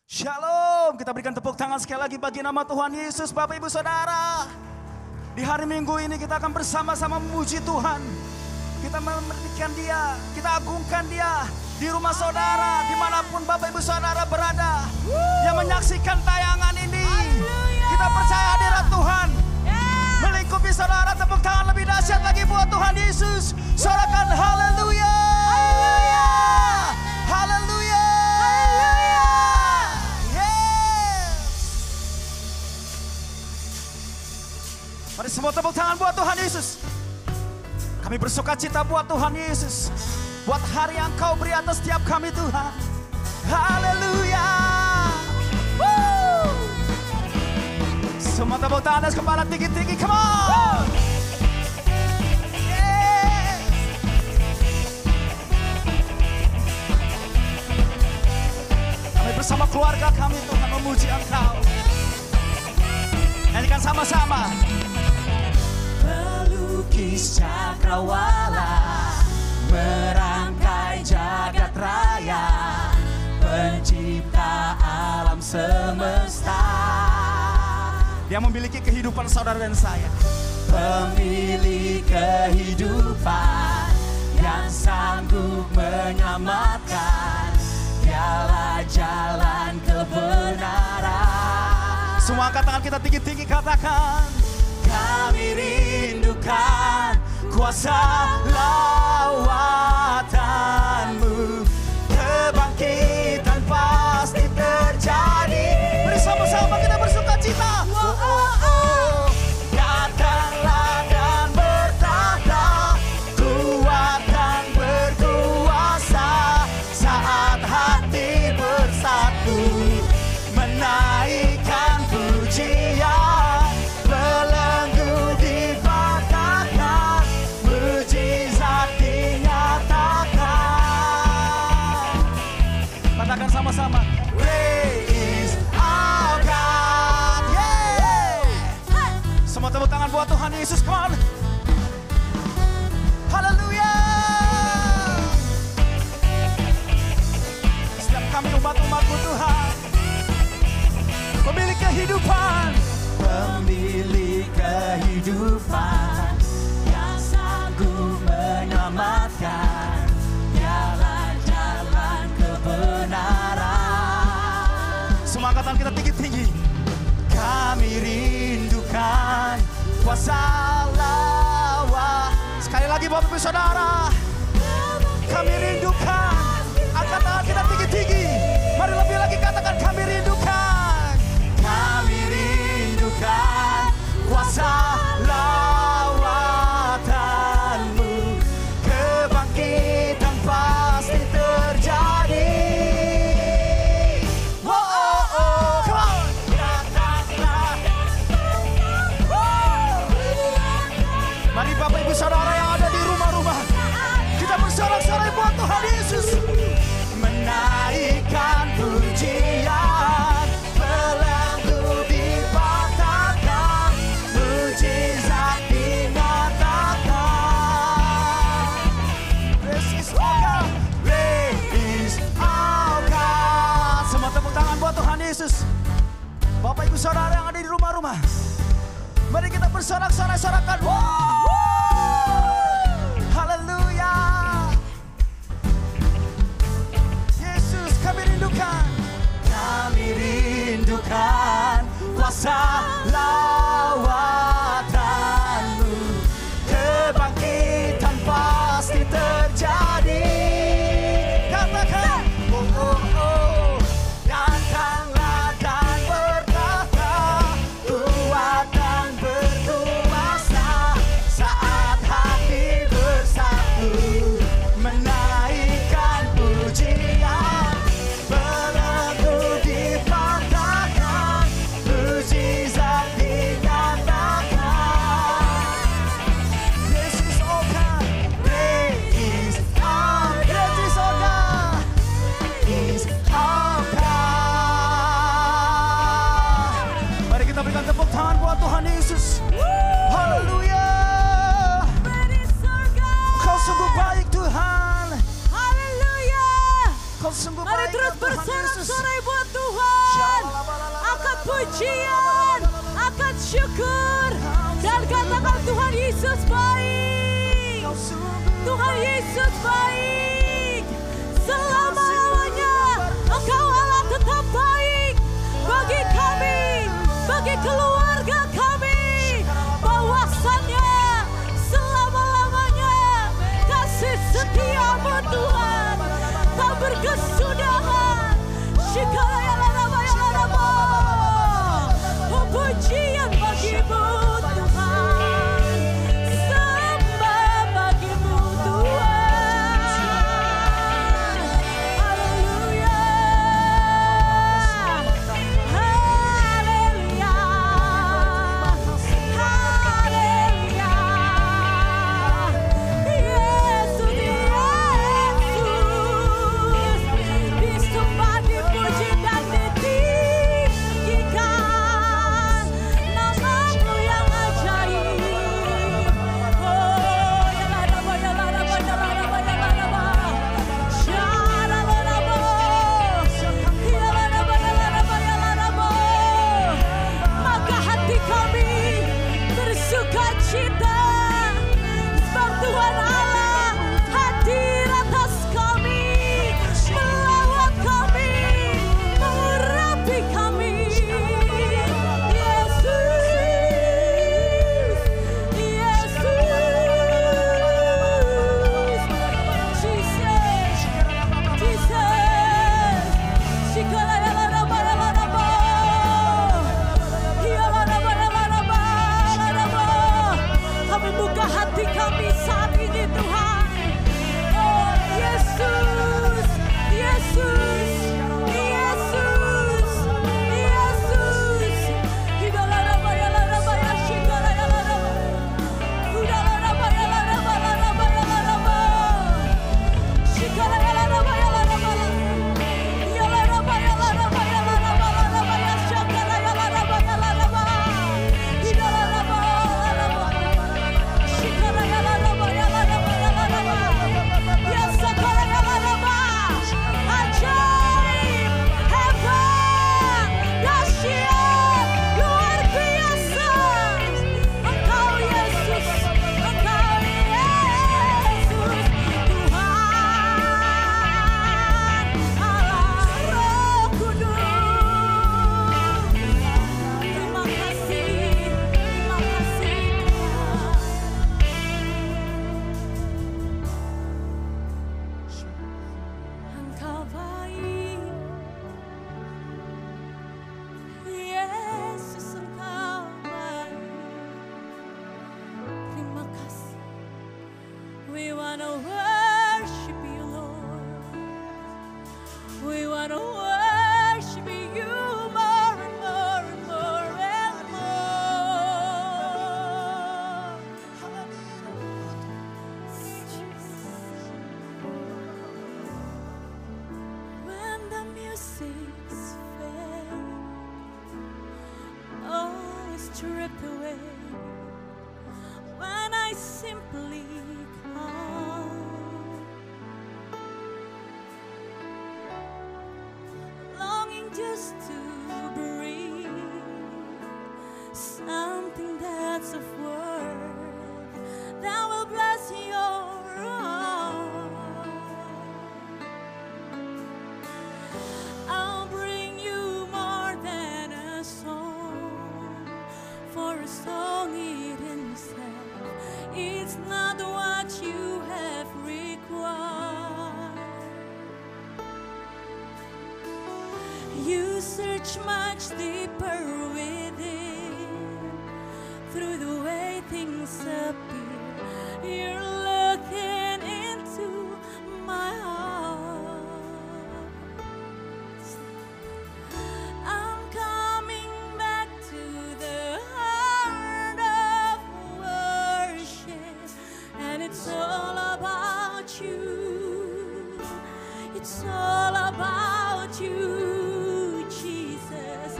Shalom, kita berikan tepuk tangan sekali lagi bagi nama Tuhan Yesus. Bapak Ibu Saudara, di hari Minggu ini kita akan bersama-sama memuji Tuhan. Kita memerdekakan Dia, kita agungkan Dia di rumah saudara, dimanapun Bapak Ibu Saudara berada yang menyaksikan tayangan ini. Kita percaya hadirat Tuhan melingkupi saudara. Tepuk tangan lebih dahsyat lagi buat Tuhan Yesus. Sorakan haleluya, haleluya, mari semua tepuk tangan buat Tuhan Yesus. Kami bersuka cita buat Tuhan Yesus, buat hari yang Kau beri atas setiap kami Tuhan. Haleluya. Semua tepuk tangan atas kepala tinggi-tinggi. Come on. Kami bersama keluarga kami Tuhan memuji Engkau. Nyanyikan sama-sama. Pelukis cakrawala, merangkai jagat raya, pencipta alam semesta. Dia memiliki kehidupan saudara dan saya. Pemilik kehidupan yang sanggup menyelamatkan. Dialah jalan kebenaran. Semua angkat tangan kita tinggi-tinggi, katakan. Kami rindukan kuasa lawatan-Mu. Kebangkitan pasti terjadi. Bersama-sama kita bersuka cita. Datanglah dan bertahta, kuat dan berkuasa. Saat hati bersatu, menaikkan pujian. Sama-sama. Great is our God. Yeah. Semua tepuk tangan buat Tuhan Yesus. Come on. Haleluya. Setiap kami umat-umat-Mu Tuhan, pemilik kehidupan, pemilik kehidupan yang sanggup menyelamatkan. Dialah jalan kebenaran. Semua angkatan kita tinggi-tinggi. Kami rindukan kuasa lawa. Sekali lagi Bapak Ibu Saudara, kami rindukan. Angkat tangan kita tinggi-tinggi. Mari lebih lagi katakan, kami rindukan. Kami rindukan kuasa lawatan-Mu. Kebangkitan pasti terjadi. Mari Bapak Ibu Saudara yang ada di rumah-rumah, kita bersorak-sorai buat Tuhan Yesus. Menaikkan pujian, belenggu dipatahkan, mujizat dinyatakan. This is our God, this is our God. Semua tepuk tangan buat Tuhan Yesus. Bapak Ibu Saudara yang ada di rumah-rumah, mari kita bersorak-sorai, sorakan. Haleluya. Yesus, kami rindukan. Kami rindukan kuasa lawatan-Mu. Kebangkitan pasti terjadi. Katakan, oh, oh, oh. Datanglah dan bertahta, kuat dan berkuasa. Saat Engkau sungguh Mari baik, terus ya Tuhan Yesus. bersorak-sorai buat Tuhan. Angkat pujian, angkat syukur, dan katakan Tuhan Yesus baik. Tuhan Yesus baik. Selama-lamanya Engkau Allah tetap baik bagi kami, bagi keluarga kami. Bahwasannya selama-lamanya kasih setiamu Tuhan tak berkesudahan. Pujian bagimu Tuhan, sembah bagimu Tuhan. Haleluya, haleluya, haleluya. Yesus, Yesus, disembah, dipuji dan ditinggikan. Namamu yang ajaib. Oh, yalaraba, yalaraba, yalaraba, yalaraba. Syalaraba. Yalaraba, yalaraba, yalaraba. Maka hati kami bersuka cita, sebab Tuhan Allah hadir atas kami, melawat kami, mengurapi kami. Yesus, Yesus, Jesus, Jesus. Shikara yalaraba, yalaraba. Yalaraba, yalaraba, yalaraba. Kami buka hati kami saat ini Tuhan. Oh Yesus, Yesus, Yesus, Yesus. Hidalaraba, yalaraba, ya shikara yalaraba. Hudalaraba, yalaraba, yalaraba, yalaraba. Shikara yalaraba, yalaraba. Yalaraba, yalaraba, yalaraba, yalaraba, ya shakara yalaraba, yalaraba. Hidalaraba, yalaraba. Shikara yalaraba, yalaraba, yalaraba. Ya sakara yalaraba. Ajaib, hebat, dahsyat, luar biasa. Engkau Yesus, Engkau Yesus, Tuhan Allah Roh Kudus. Terima kasih Tuhan. Engkau baik, Yesus Engkau baik. Terima kasih. We wanna worship you, Lord. We wanna worship you more and more and more and more. When the music's fade, all is stripped away. When I simply come, longing just to breathe something that's of worth that will bless your heart. I'll bring you more than a song, for a song in itself, it's not what you have required. You search much deeper within, through the way things appear. You're looking into my heart. I'm coming back to the heart of worship, and it's all about you. It's all about you, Jesus.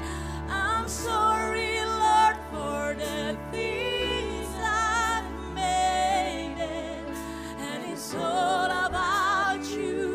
I'm sorry, Lord, for the things I've made it, and it's all about you.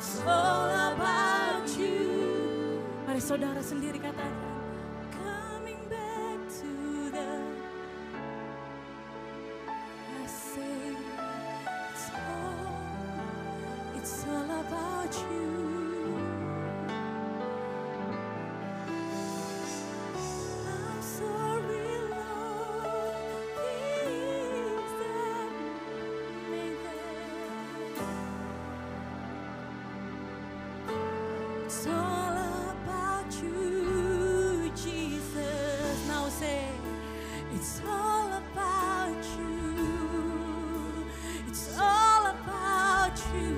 It's all about you. Mari saudara sendiri katakan, coming back to the. I say it's all about you. I'm sorry, Lord, things that made them. It's all about you, Jesus. Now say, it's all about you. It's all about you.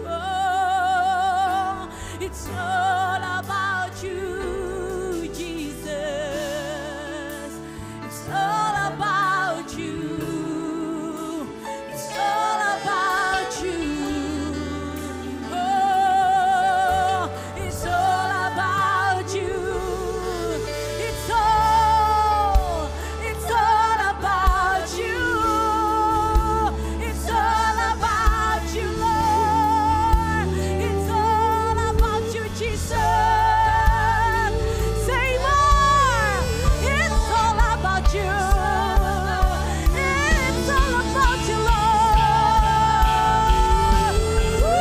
Oh, it's all about you, Jesus. It's all about you. It's all about you. Oh, it's all about you. It's all about you. It's all about you, Lord. It's all about you, Jesus. Say more. It's all about you. It's all about you, Lord. Woo!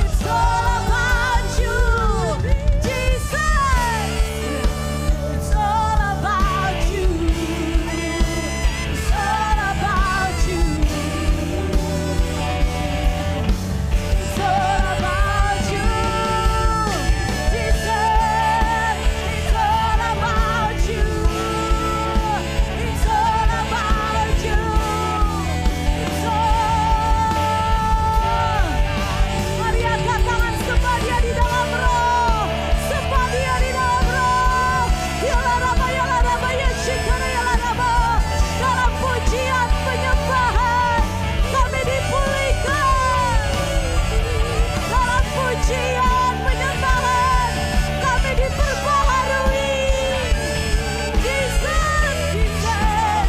It's all about you, Jesus. It's all about you. It's all about you. It's all about you, Jesus. It's all about you. It's all about you. It's all. Mari angkat tangan, sembah Dia di dalam roh. Sembah Dia di dalam roh. Yalaraba, yalaraba, yashikara, yalaraba. Dalam pujian penyembahan kami dipulihkan. Dalam pujian penyembahan kami diperbaharui. Jesus, Jesus,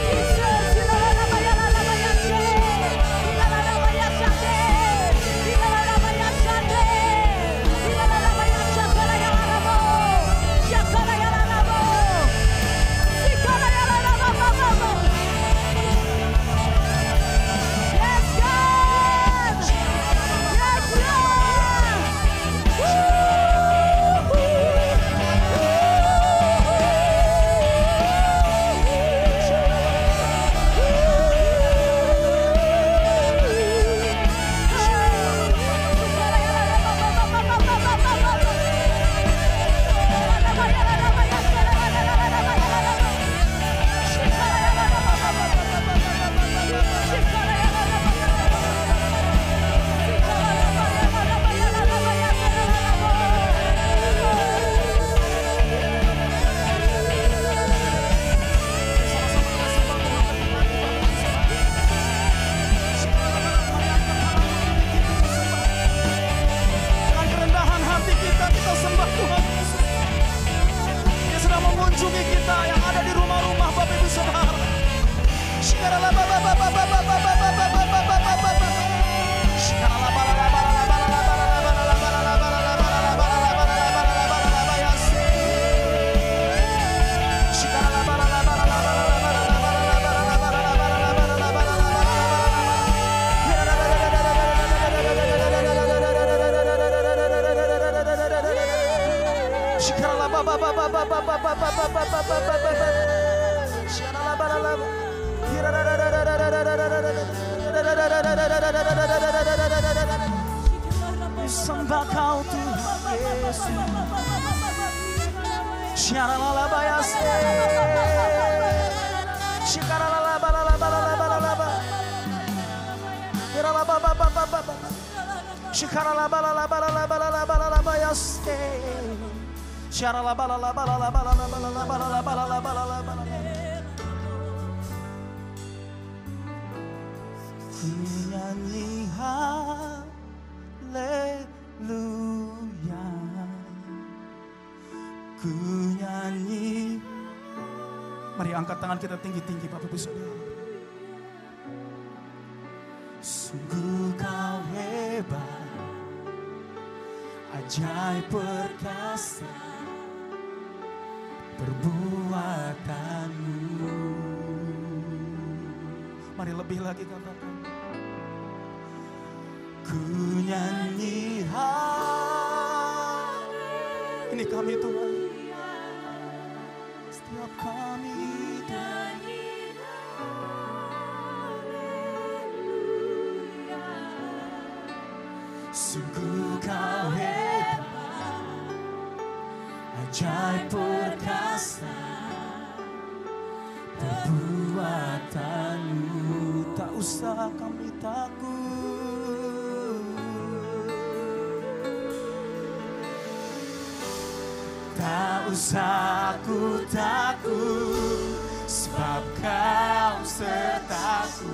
Jesus, yalaraba, yalaraba, yashe. Yalaraba, yashate. Yalaraba, yashate. Yalaraba, yashakara, yalarabo. Shakara, yalarabo. Sikara, yalaraba, bababo. Yes, God. Yes, Lord. Dengan kerendahan hati kita sembah Tuhan Yesus. Dia sedang mengunjungi kita yang ada di rumah-rumah Bapak Ibu Saudara. Sembah Kau Tuhan Yesus. Nyanyi haleluya, ku nyanyi. Mari angkat tangan kita tinggi-tinggi Bapak Ibu Saudara. Sungguh kau hebat, ajaib perkasa perbuatanmu. Mari lebih lagi katakan. Ku nyanyi ini kami Tuhan. Setiap kami nyanyi sungguh kau hebat, ajaib perkasa perbuatanmu. Tak usah kami takut, tak usah ku takut, sebab kau sertaku.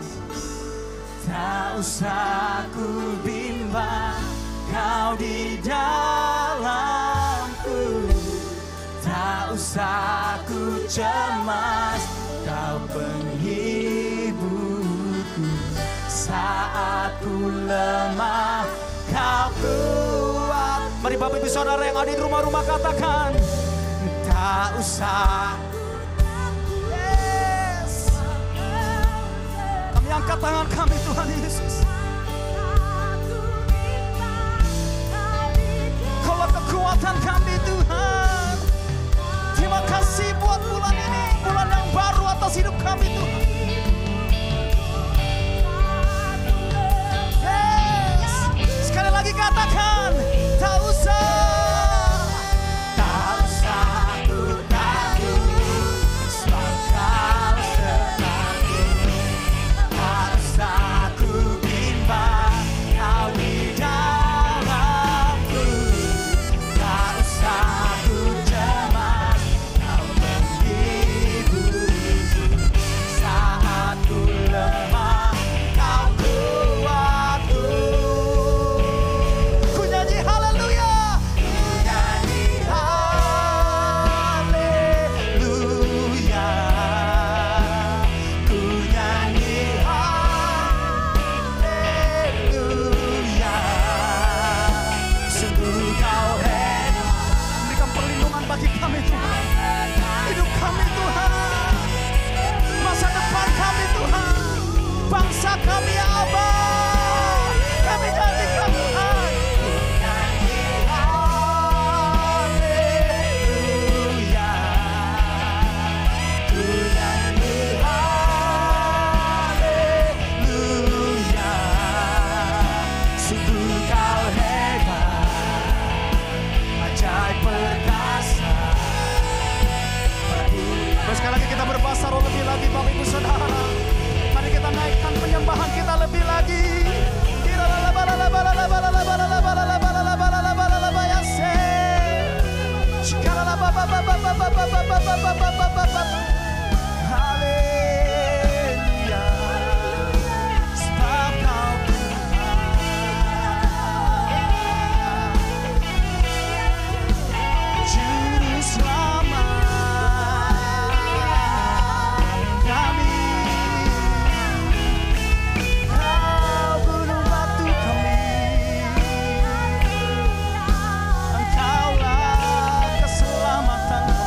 Tak usah ku bimbang, kau di dalamku. Tak usah ku cemas, kau penghiburku. Saat ku lemah, kau kuat. Mari Bapak Ibu Saudara yang ada di rumah-rumah katakan. Tak usah. Yes. Kami angkat tangan kami Tuhan Yesus. Kaulah kekuatan kami Tuhan. Terima kasih buat bulan ini, bulan yang baru atas hidup kami Tuhan. Yes. Sekali lagi katakan, tak usah. Tak usah ku takut, sebab kau sertaku. Tak usah ku bimbang, kau di dalamku. Tak usah ku cemas, kau menghiburku. Saat ku lemah, kau kuatku. Ku nyanyi haleluya, ku nyanyi haleluya, ku nyanyi haleluya. Sungguh kau hebat, berikan perlindungan bagi kami Tuhan. Hidup kami Tuhan, masa depan kami Tuhan, bangsa kami ya Aba. Kami nyanyikan Tuhan. Ku nyanyi haleluya, ku nyanyi haleluya. Sungguh kau hebat, ajaib perkasa. Terus sekali lagi kita berbahasa roh lebih lagi Bapak Ibu Saudara. Mari kita naikkan penyembahan kita lebih lagi. Haleluya, sebab kau Tuhan, Juru Selamat kami. Kau gunung batu kami, Engkaulah keselamatan Tuhan.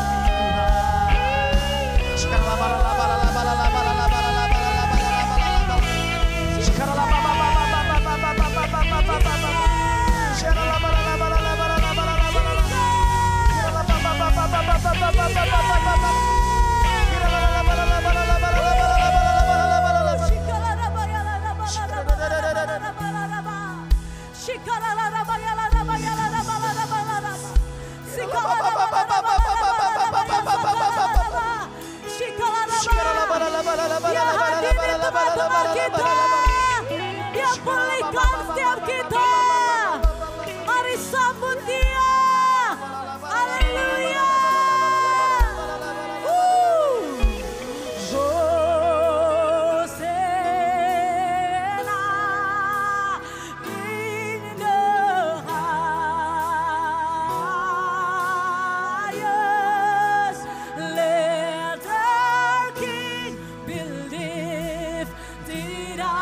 Dia hadir di tengah-tengah kita. Dia pulihkan setiap kita. Mari sambut Dia. Haleluya. Hosanna in the highest. Let our King be lifted up.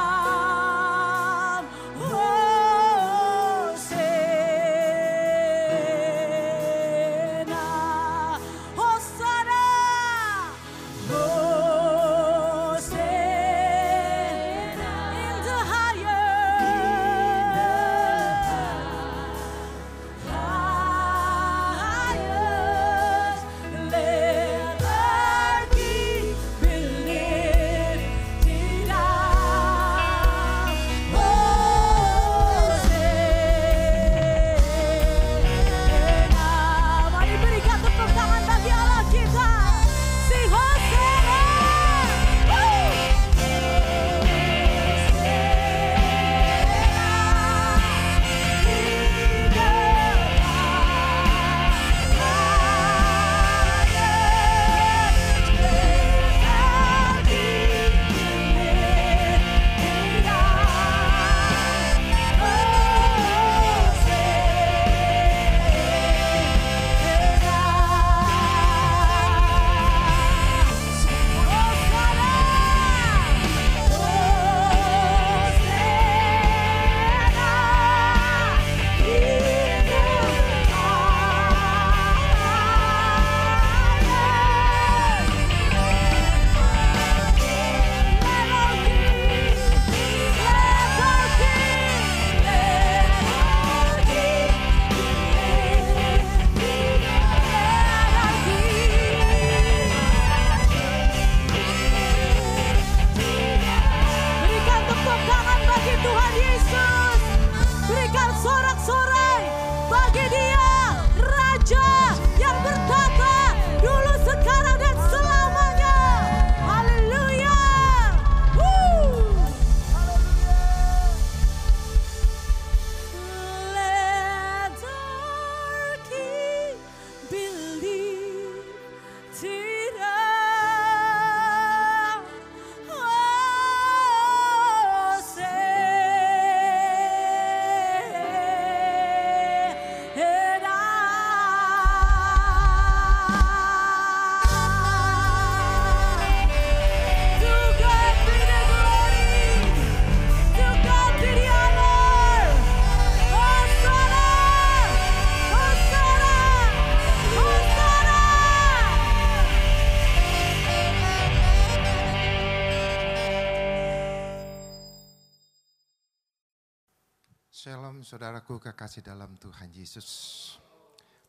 Shalom saudaraku kekasih dalam Tuhan Yesus.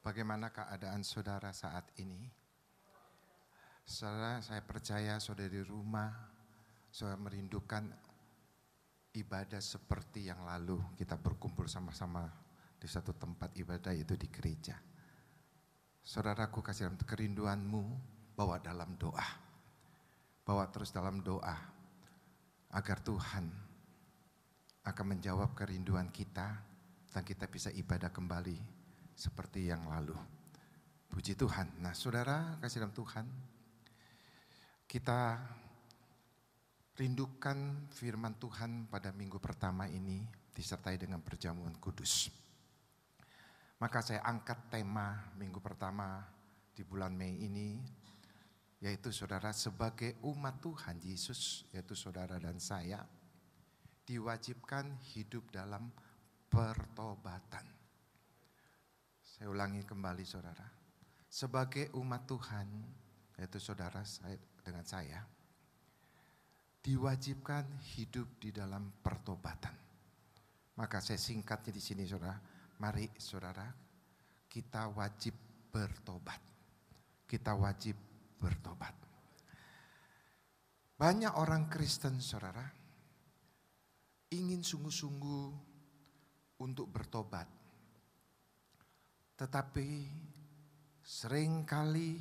Bagaimana keadaan saudara saat ini? Saudara, saya percaya saudara di rumah, saudara merindukan ibadah seperti yang lalu. Kita berkumpul sama-sama di satu tempat ibadah, yaitu di gereja. Saudaraku kasih dalam kerinduanmu, bawa dalam doa. Bawa terus dalam doa agar Tuhan akan menjawab kerinduan kita dan kita bisa ibadah kembali seperti yang lalu. Puji Tuhan. Nah, saudara kasih dalam Tuhan, kita rindukan firman Tuhan pada minggu pertama ini disertai dengan perjamuan kudus. Maka saya angkat tema minggu pertama di bulan Mei ini, yaitu saudara sebagai umat Tuhan Yesus, yaitu saudara dan saya, diwajibkan hidup dalam pertobatan. Saya ulangi kembali saudara. Sebagai umat Tuhan, yaitu saudara saya dengan saya, diwajibkan hidup di dalam pertobatan. Maka saya singkatnya di sini saudara. Mari saudara, kita wajib bertobat. Kita wajib bertobat. Banyak orang Kristen saudara ingin sungguh-sungguh untuk bertobat, tetapi seringkali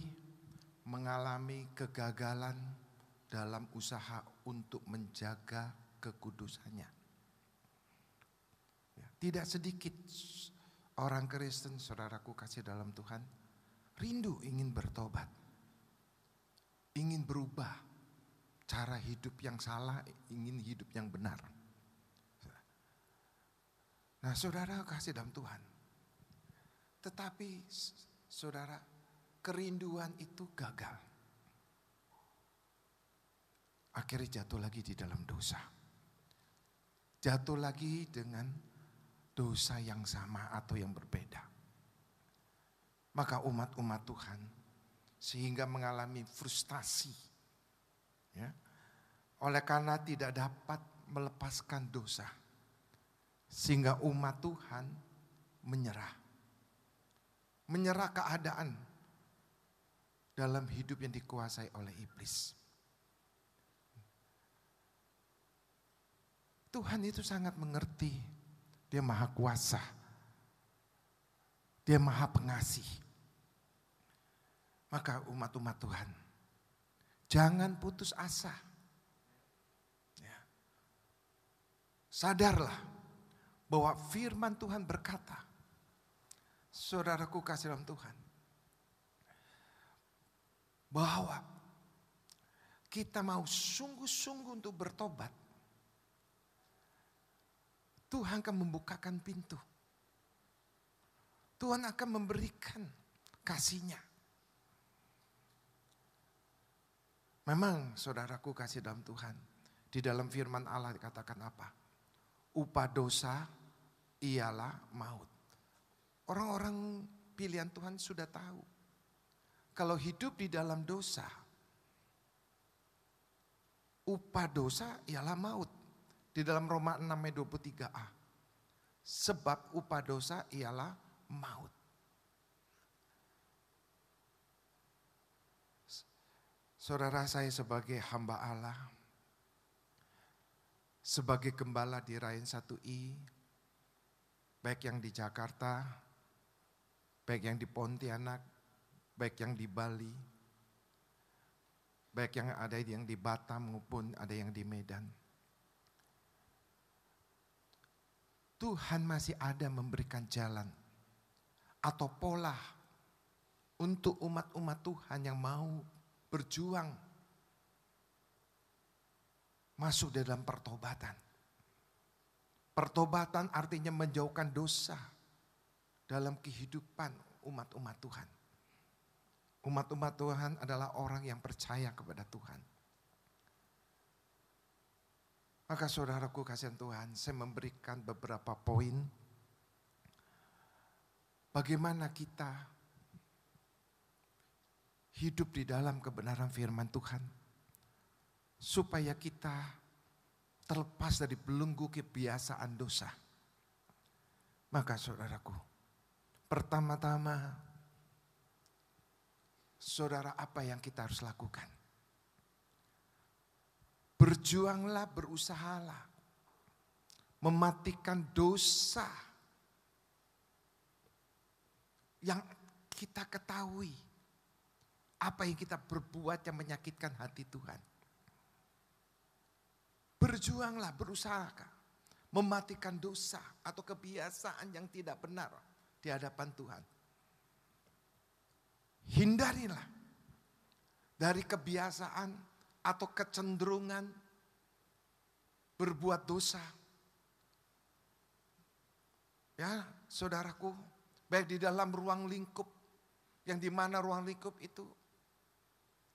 mengalami kegagalan dalam usaha untuk menjaga kekudusannya. Tidak sedikit orang Kristen, saudaraku kasih dalam Tuhan, rindu ingin bertobat, ingin berubah cara hidup yang salah, ingin hidup yang benar. Nah, saudara kasih dalam Tuhan. Tetapi saudara, kerinduan itu gagal. Akhirnya jatuh lagi di dalam dosa. Jatuh lagi dengan dosa yang sama atau yang berbeda. Maka umat-umat Tuhan sehingga mengalami frustasi. Ya, oleh karena tidak dapat melepaskan dosa. Sehingga umat Tuhan menyerah. Menyerah keadaan dalam hidup yang dikuasai oleh iblis. Tuhan itu sangat mengerti. Dia maha kuasa. Dia maha pengasih. Maka umat-umat Tuhan, jangan putus asa. Ya. Sadarlah bahwa firman Tuhan berkata, saudaraku kasih dalam Tuhan, bahwa kita mau sungguh-sungguh untuk bertobat, Tuhan akan membukakan pintu. Tuhan akan memberikan kasih-Nya. Memang saudaraku kasih dalam Tuhan, di dalam firman Allah dikatakan apa? Upah dosa ialah maut. Orang-orang pilihan Tuhan sudah tahu. Kalau hidup di dalam dosa, upah dosa ialah maut. Di dalam Roma 6 ayat 23a. Sebab upah dosa ialah maut. Saudara, saya sebagai hamba Allah, sebagai gembala di Rayon 1I, baik yang di Jakarta, baik yang di Pontianak, baik yang di Bali, baik yang ada yang di Batam maupun ada yang di Medan. Tuhan masih ada memberikan jalan atau pola untuk umat-umat Tuhan yang mau berjuang masuk dalam pertobatan. Pertobatan artinya menjauhkan dosa dalam kehidupan umat-umat Tuhan. Umat-umat Tuhan adalah orang yang percaya kepada Tuhan. Maka saudaraku kasihan Tuhan, saya memberikan beberapa poin bagaimana kita hidup di dalam kebenaran firman Tuhan. Supaya kita terlepas dari belenggu kebiasaan dosa. Maka saudaraku, pertama-tama, saudara, apa yang kita harus lakukan? Berjuanglah, berusahalah, mematikan dosa yang kita ketahui, apa yang kita berbuat yang menyakitkan hati Tuhan. Berjuanglah, berusaha mematikan dosa atau kebiasaan yang tidak benar di hadapan Tuhan. Hindarilah dari kebiasaan atau kecenderungan berbuat dosa. Ya, saudaraku, baik di dalam ruang lingkup, yang di mana ruang lingkup itu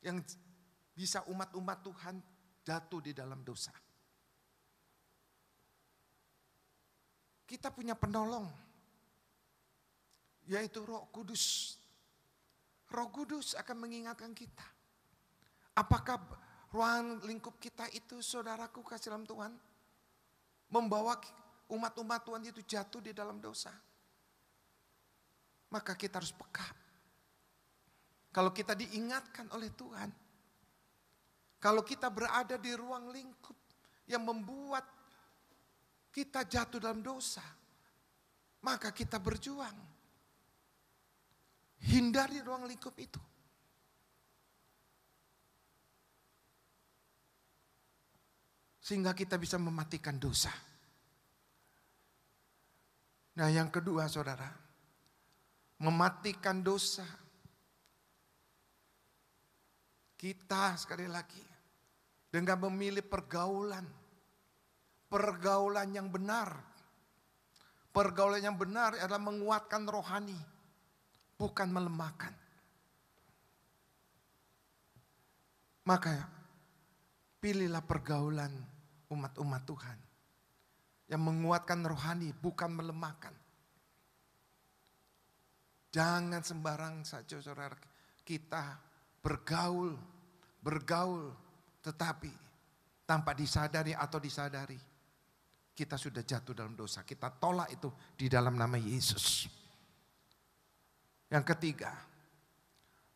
yang bisa umat-umat Tuhan jatuh di dalam dosa. Kita punya penolong, yaitu Roh Kudus. Roh Kudus akan mengingatkan kita. Apakah ruang lingkup kita itu, saudaraku kasih dalam Tuhan, membawa umat-umat Tuhan itu jatuh di dalam dosa? Maka kita harus peka. Kalau kita diingatkan oleh Tuhan, kalau kita berada di ruang lingkup yang membuat kita jatuh dalam dosa, maka kita berjuang. Hindari ruang lingkup itu. Sehingga kita bisa mematikan dosa. Nah, yang kedua, saudara, mematikan dosa. Kita sekali lagi dengan memilih pergaulan yang benar. Pergaulan yang benar adalah menguatkan rohani, bukan melemahkan. Maka pilihlah pergaulan umat-umat Tuhan yang menguatkan rohani, bukan melemahkan. Jangan sembarang saja, saudara, kita bergaul, tetapi tanpa disadari atau disadari, kita sudah jatuh dalam dosa. Kita tolak itu di dalam nama Yesus. Yang ketiga,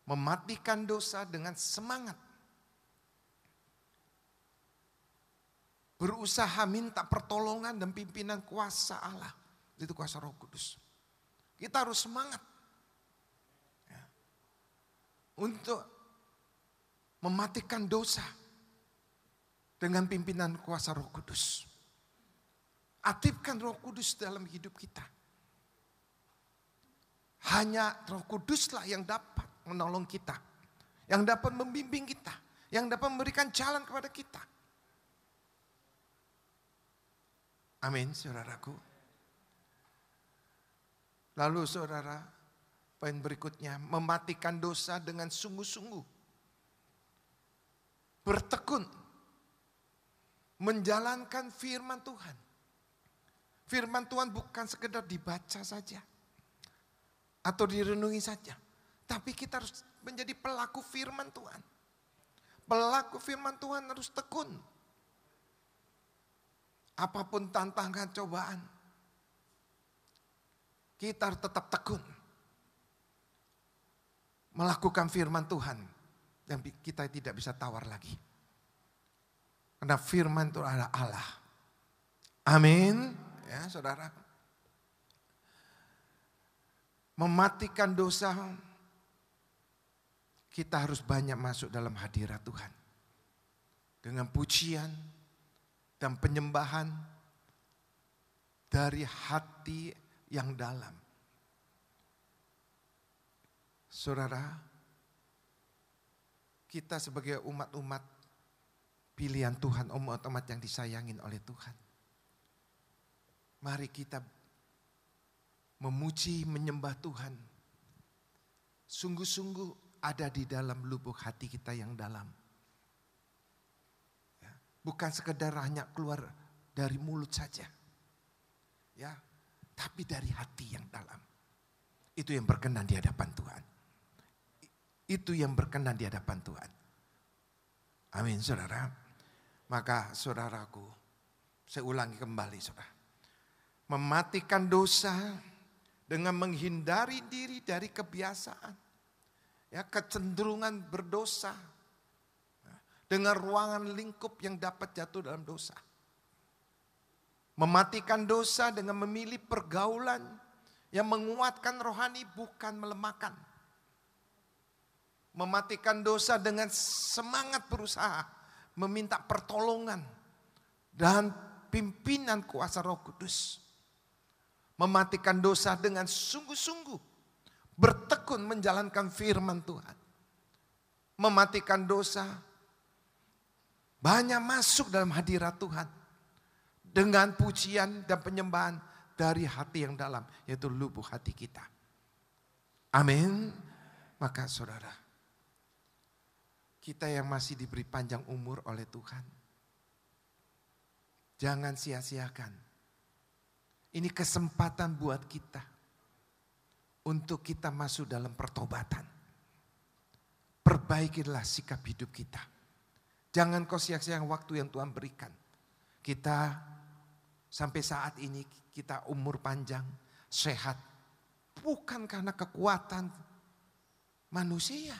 mematikan dosa dengan semangat. Berusaha minta pertolongan dan pimpinan kuasa Allah. Itu kuasa Roh Kudus. Kita harus semangat. Ya. Untuk mematikan dosa dengan pimpinan kuasa Roh Kudus. Aktifkan Roh Kudus dalam hidup kita. Hanya Roh Kuduslah yang dapat menolong kita. Yang dapat membimbing kita. Yang dapat memberikan jalan kepada kita. Amin, saudaraku. Lalu saudara, poin berikutnya, mematikan dosa dengan sungguh-sungguh. Bertekun. Menjalankan firman Tuhan. Firman Tuhan bukan sekedar dibaca saja. Atau direnungi saja. Tapi kita harus menjadi pelaku firman Tuhan. Pelaku firman Tuhan harus tekun. Apapun tantangan cobaan, kita harus tetap tekun. Melakukan firman Tuhan yang kita tidak bisa tawar lagi. Karena firman itu adalah Allah. Amin. Ya, saudara. Mematikan dosa, kita harus banyak masuk dalam hadirat Tuhan. Dengan pujian dan penyembahan dari hati yang dalam. Saudara, kita sebagai umat-umat pilihan Tuhan, umat-umat yang disayangin oleh Tuhan. Mari kita memuji, menyembah Tuhan. Sungguh-sungguh ada di dalam lubuk hati kita yang dalam. Ya, bukan sekedar hanya keluar dari mulut saja. Ya, tapi dari hati yang dalam. Itu yang berkenan di hadapan Tuhan. Itu yang berkenan di hadapan Tuhan. Amin, saudara. Maka saudaraku, saya ulangi kembali, saudara. Mematikan dosa dengan menghindari diri dari kebiasaan, ya, kecenderungan berdosa, dengan ruangan lingkup yang dapat jatuh dalam dosa. Mematikan dosa dengan memilih pergaulan yang menguatkan rohani bukan melemahkan. Mematikan dosa dengan semangat berusaha meminta pertolongan dan pimpinan kuasa Roh Kudus. Mematikan dosa dengan sungguh-sungguh bertekun menjalankan firman Tuhan. Mematikan dosa banyak masuk dalam hadirat Tuhan dengan pujian dan penyembahan dari hati yang dalam, yaitu lubuk hati kita. Amin. Maka saudara, kita yang masih diberi panjang umur oleh Tuhan, jangan sia-siakan. Ini kesempatan buat kita untuk kita masuk dalam pertobatan. Perbaikilah sikap hidup kita. Jangan kau sia-siakan waktu yang Tuhan berikan. Kita sampai saat ini kita umur panjang, sehat. Bukan karena kekuatan manusia.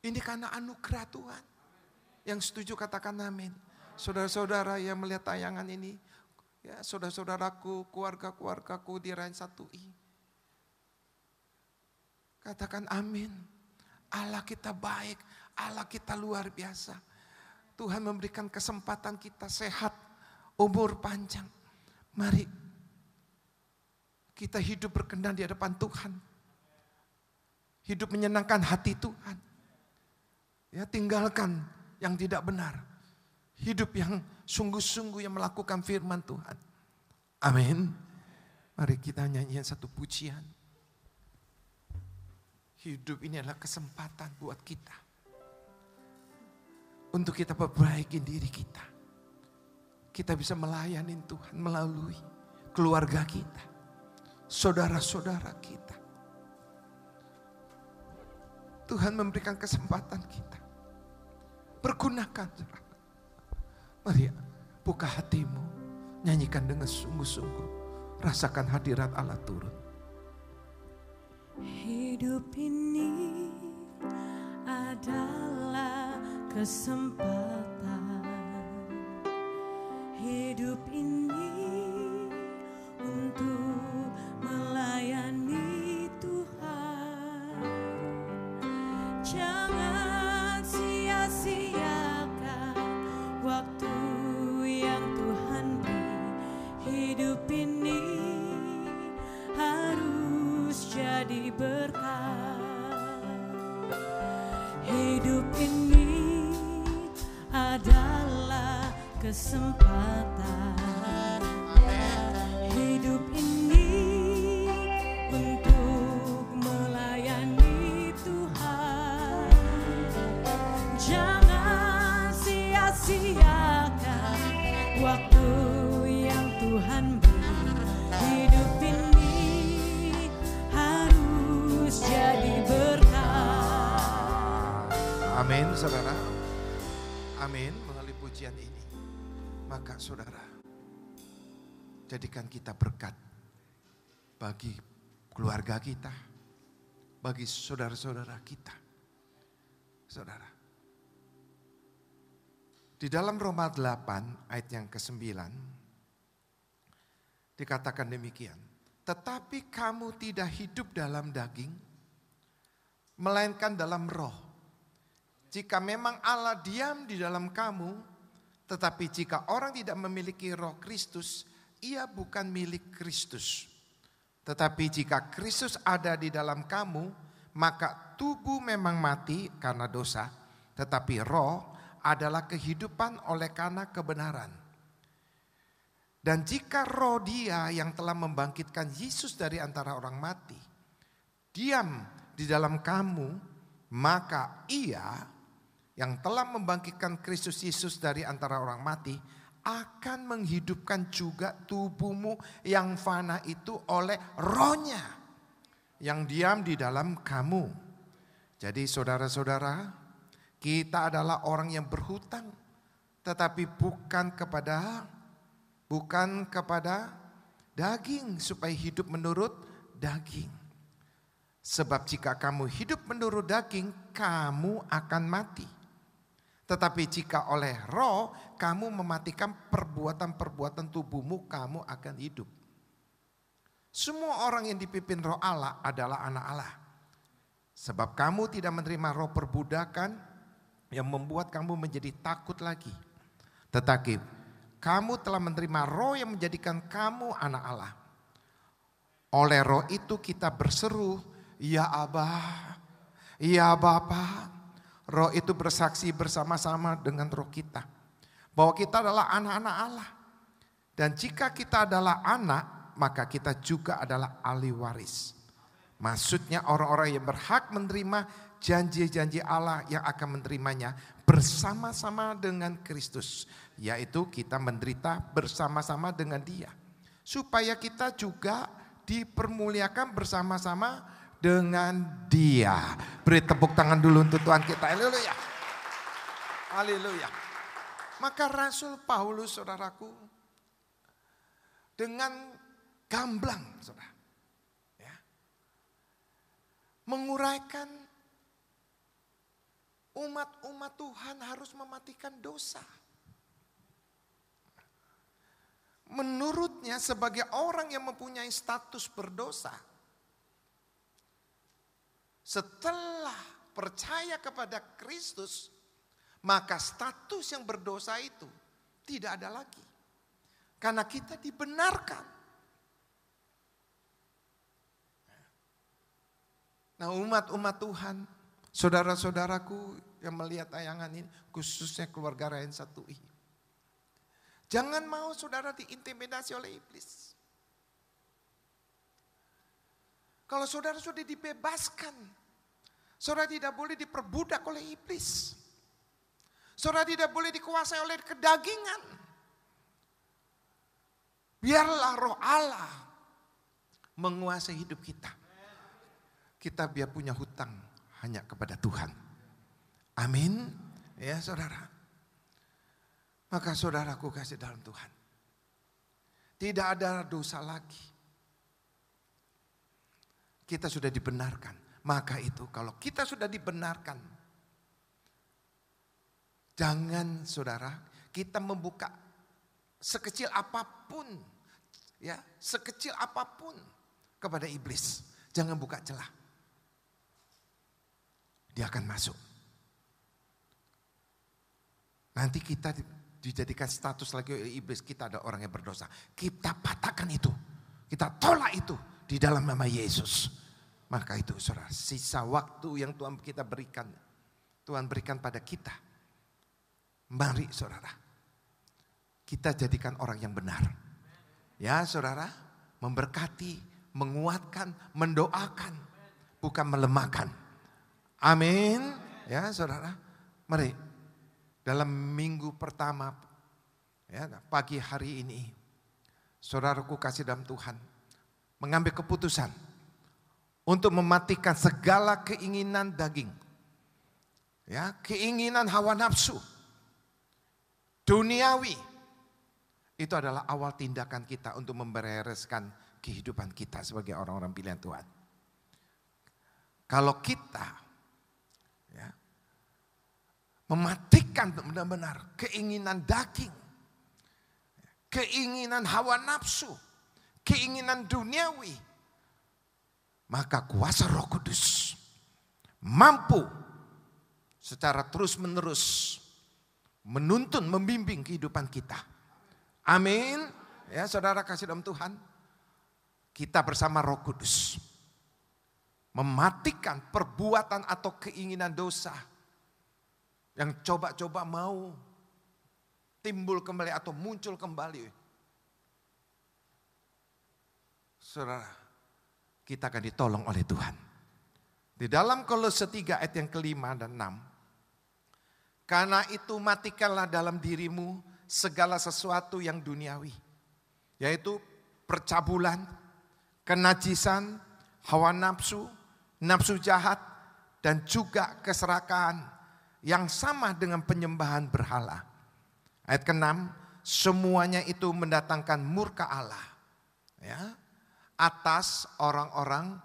Ini karena anugerah Tuhan. Yang setuju katakan amin. Saudara-saudara yang melihat tayangan ini, ya, saudara-saudaraku, keluarga-keluargaku di Rain 1I. Katakan amin. Allah kita baik, Allah kita luar biasa. Tuhan memberikan kesempatan kita sehat, umur panjang. Mari kita hidup berkenan di hadapan Tuhan. Hidup menyenangkan hati Tuhan. Ya, tinggalkan yang tidak benar. Hidup yang sungguh-sungguh yang melakukan firman Tuhan. Amin. Mari kita nyanyikan satu pujian. Hidup ini adalah kesempatan buat kita. Untuk kita perbaiki diri kita. Kita bisa melayani Tuhan melalui keluarga kita. Saudara-saudara kita. Tuhan memberikan kesempatan kita. Pergunakan. Mari buka hatimu. Nyanyikan dengan sungguh-sungguh. Rasakan hadirat Allah turun. Hidup ini adalah kesempatan. Hidup ini untuk melayani Tuhan. Jangan sia-siakan waktu yang Tuhan beri. Hidup ini harus jadi berkat. Hidup ini adalah kesempatan. Hidup ini untuk melayani Tuhan. Jangan sia-siakan waktu yang Tuhan beri. Hidup ini harus jadi berkat. Amin saudara. Amin melalui pujian ini. Maka saudara, jadikan kita berkat bagi keluarga kita, bagi saudara-saudara kita. Saudara, di dalam Roma 8 ayat yang ke-9 dikatakan demikian. Tetapi kamu tidak hidup dalam daging, melainkan dalam roh. Jika memang Allah diam di dalam kamu, tetapi jika orang tidak memiliki roh Kristus, ia bukan milik Kristus. Tetapi jika Kristus ada di dalam kamu, maka tubuh memang mati karena dosa, tetapi roh adalah kehidupan oleh karena kebenaran. Dan jika roh Dia yang telah membangkitkan Yesus dari antara orang mati diam di dalam kamu, maka Ia yang telah membangkitkan Kristus Yesus dari antara orang mati akan menghidupkan juga tubuhmu yang fana itu oleh rohnya yang diam di dalam kamu. Jadi saudara-saudara, kita adalah orang yang berhutang, tetapi bukan kepada daging supaya hidup menurut daging. Sebab jika kamu hidup menurut daging, kamu akan mati. Tetapi jika oleh roh kamu mematikan perbuatan-perbuatan tubuhmu, kamu akan hidup. Semua orang yang dipimpin roh Allah adalah anak Allah. Sebab kamu tidak menerima roh perbudakan yang membuat kamu menjadi takut lagi. Tetapi kamu telah menerima roh yang menjadikan kamu anak Allah. Oleh roh itu kita berseru, ya Abah, ya Bapa. Roh itu bersaksi bersama-sama dengan roh kita bahwa kita adalah anak-anak Allah. Dan jika kita adalah anak, maka kita juga adalah ahli waris. Maksudnya orang-orang yang berhak menerima janji-janji Allah yang akan menerimanya bersama-sama dengan Kristus. Yaitu kita menderita bersama-sama dengan Dia. Supaya kita juga dipermuliakan bersama-sama dengan Dia. Beri tepuk tangan dulu untuk Tuhan kita. Haleluya. Haleluya. Maka Rasul Paulus, saudaraku, dengan gamblang, saudara, ya, menguraikan umat-umat Tuhan harus mematikan dosa. Menurutnya sebagai orang yang mempunyai status berdosa, setelah percaya kepada Kristus, maka status yang berdosa itu tidak ada lagi. Karena kita dibenarkan. Nah, umat-umat Tuhan, saudara-saudaraku yang melihat tayangan ini, khususnya keluarga Rayan 1I. Jangan mau saudara diintimidasi oleh iblis. Kalau saudara sudah dibebaskan, saudara tidak boleh diperbudak oleh iblis. Saudara tidak boleh dikuasai oleh kedagingan. Biarlah roh Allah menguasai hidup kita. Kita biar punya hutang hanya kepada Tuhan. Amin. Ya saudara. Maka saudaraku kasih dalam Tuhan. Tidak ada dosa lagi. Kita sudah dibenarkan. Maka itu kalau kita sudah dibenarkan, jangan saudara kita membuka sekecil apapun, ya sekecil apapun kepada iblis. Jangan buka celah. Dia akan masuk. Nanti kita dijadikan status lagi oleh iblis, kita ada orang yang berdosa. Kita patahkan itu. Kita tolak itu di dalam nama Yesus. Maka itu saudara, sisa waktu yang Tuhan kita berikan, Tuhan berikan pada kita. Mari saudara, kita jadikan orang yang benar. Ya saudara, memberkati, menguatkan, mendoakan, bukan melemahkan. Amin. Ya saudara, mari dalam minggu pertama, ya, pagi hari ini, saudaraku kasih dalam Tuhan, mengambil keputusan untuk mematikan segala keinginan daging, ya, keinginan hawa nafsu, duniawi. Itu adalah awal tindakan kita untuk membereskan kehidupan kita sebagai orang-orang pilihan Tuhan. Kalau kita ya, mematikan benar-benar keinginan daging, keinginan hawa nafsu, keinginan duniawi, maka kuasa Roh Kudus mampu secara terus-menerus menuntun, membimbing kehidupan kita. Amin. Ya saudara kasih dalam Tuhan, kita bersama Roh Kudus mematikan perbuatan atau keinginan dosa yang coba-coba mau timbul kembali atau muncul kembali. Saudara, kita akan ditolong oleh Tuhan. Di dalam Kolose 3 ayat yang ke-5 dan 6. Karena itu matikanlah dalam dirimu segala sesuatu yang duniawi. Yaitu percabulan, kenajisan, hawa nafsu, nafsu jahat, dan juga keserakahan yang sama dengan penyembahan berhala. Ayat ke-6, semuanya itu mendatangkan murka Allah. Ya, atas orang-orang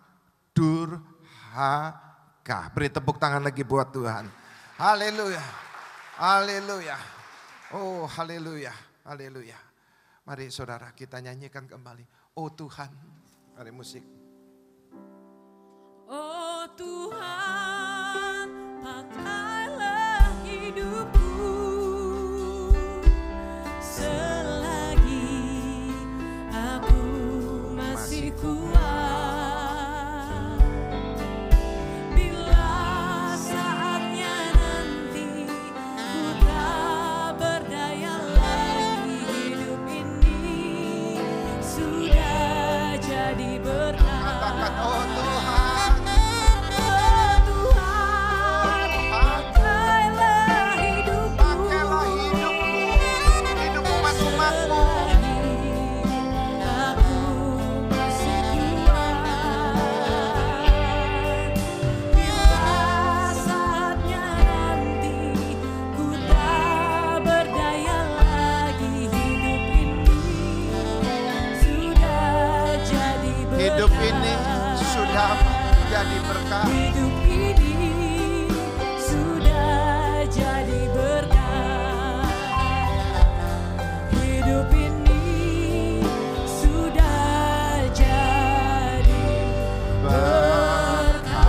durhaka. Beri tepuk tangan lagi buat Tuhan. Haleluya. Haleluya. Oh, haleluya. Haleluya. Mari saudara kita nyanyikan kembali. Oh Tuhan. Mari musik. Oh Tuhan, pakailah hidupku selagi aku masih kuat. Bila saatnya nanti ku tak berdaya lagi, hidup ini sudah jadi berkah. Katakan oh Tuhan. Oh Tuhan, pakailah hidupku, Pakailah hidupmu umat-umatmu. aku masih kuat. Bila saatnya nanti ku tak berdaya lagi, hidup ini sudah jadi berkah. Hidup ini sudah jadi berkah. Hidup ini sudah jadi berkah. Hidup ini sudah jadi berkah.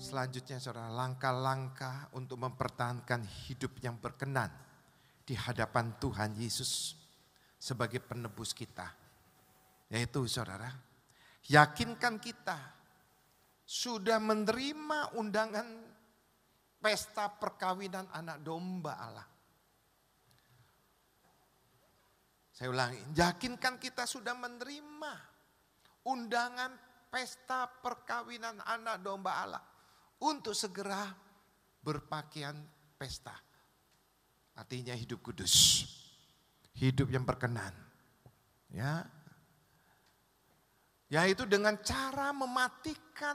Selanjutnya saudara, langkah-langkah untuk mempertahankan hidup yang berkenan di hadapan Tuhan Yesus sebagai penebus kita. Yaitu saudara, yakinkan kita sudah menerima undangan pesta perkawinan anak domba Allah. Saya ulangi, yakinkan kita sudah menerima undangan pesta perkawinan anak domba Allah untuk segera berpakaian pesta. Artinya hidup kudus, hidup yang berkenan. Ya. Yaitu dengan cara mematikan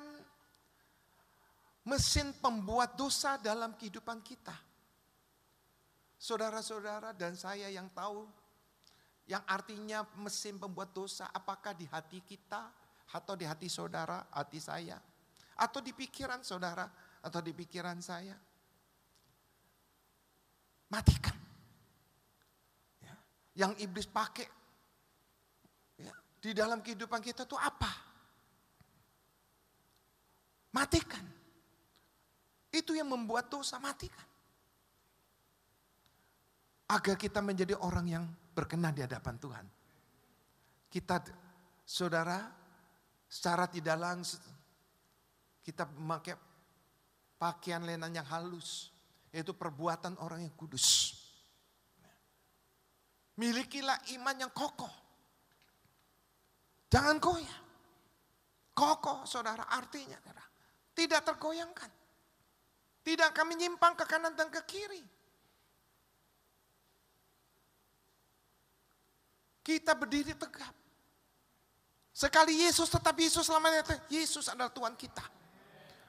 mesin pembuat dosa dalam kehidupan kita. Saudara-saudara dan saya yang tahu, yang artinya mesin pembuat dosa, apakah di hati kita, atau di hati saudara, hati saya, atau di pikiran saudara, atau di pikiran saya. Matikan. Ya. Yang iblis pakai ya, di dalam kehidupan kita itu apa? Matikan. Itu yang membuat dosa, matikan. Agar kita menjadi orang yang berkenan di hadapan Tuhan. Kita, saudara, secara tidak langsung, kita memakai pakaian lenan yang halus. Yaitu perbuatan orang yang kudus. Milikilah iman yang kokoh. Jangan goyah. Kokoh saudara artinya tidak tergoyangkan. Tidak akan menyimpang ke kanan dan ke kiri. Kita berdiri tegap. Sekali Yesus tetap Yesus selamanya. Yesus adalah Tuhan kita.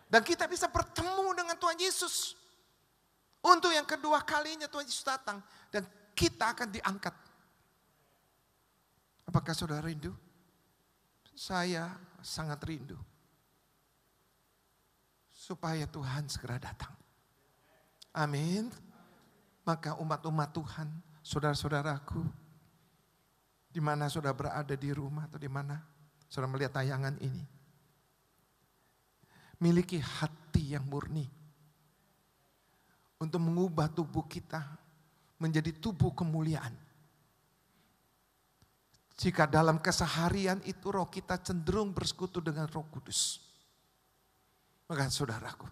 Dan kita bisa bertemu dengan Tuhan Yesus. Untuk yang kedua kalinya Tuhan Yesus datang. Dan kita akan diangkat. Apakah saudara rindu? Saya sangat rindu. Supaya Tuhan segera datang. Amin. Maka umat-umat Tuhan, saudara-saudaraku, di mana saudara berada di rumah atau di mana saudara melihat tayangan ini. Miliki hati yang murni. Untuk mengubah tubuh kita menjadi tubuh kemuliaan. Jika dalam keseharian itu roh kita cenderung bersekutu dengan Roh Kudus. Maka saudaraku,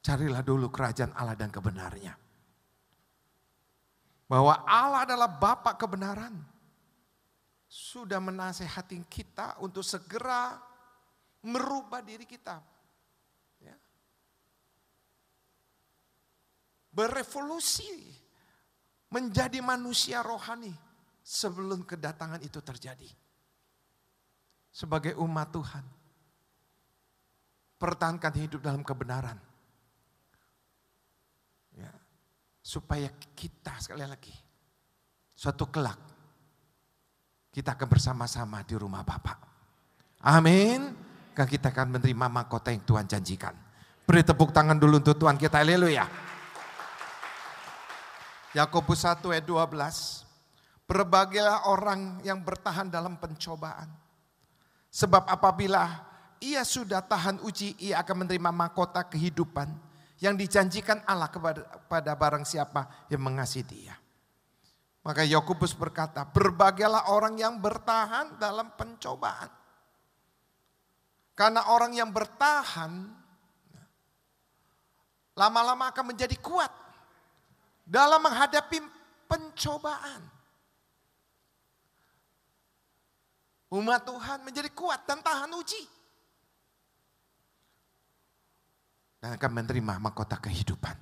carilah dulu kerajaan Allah dan kebenarannya. Bahwa Allah adalah Bapa kebenaran. Sudah menasehati kita untuk segera merubah diri kita. Berevolusi menjadi manusia rohani sebelum kedatangan itu terjadi. Sebagai umat Tuhan, pertahankan hidup dalam kebenaran. Ya. supaya kita sekali lagi suatu kelak kita akan bersama-sama di rumah Bapa. Amin. Dan kita akan menerima mahkota yang Tuhan janjikan. Beri tepuk tangan dulu untuk Tuhan kita. Haleluya. Yakobus 1 ayat 12. Berbahagialah orang yang bertahan dalam pencobaan. Sebab apabila ia sudah tahan uji, ia akan menerima mahkota kehidupan yang dijanjikan Allah kepada barang siapa yang mengasihi Dia. Maka Yakobus berkata, berbahagialah orang yang bertahan dalam pencobaan. Karena orang yang bertahan lama-lama akan menjadi kuat dalam menghadapi pencobaan. Umat Tuhan menjadi kuat dan tahan uji. Dan akan menerima mahkota kehidupan.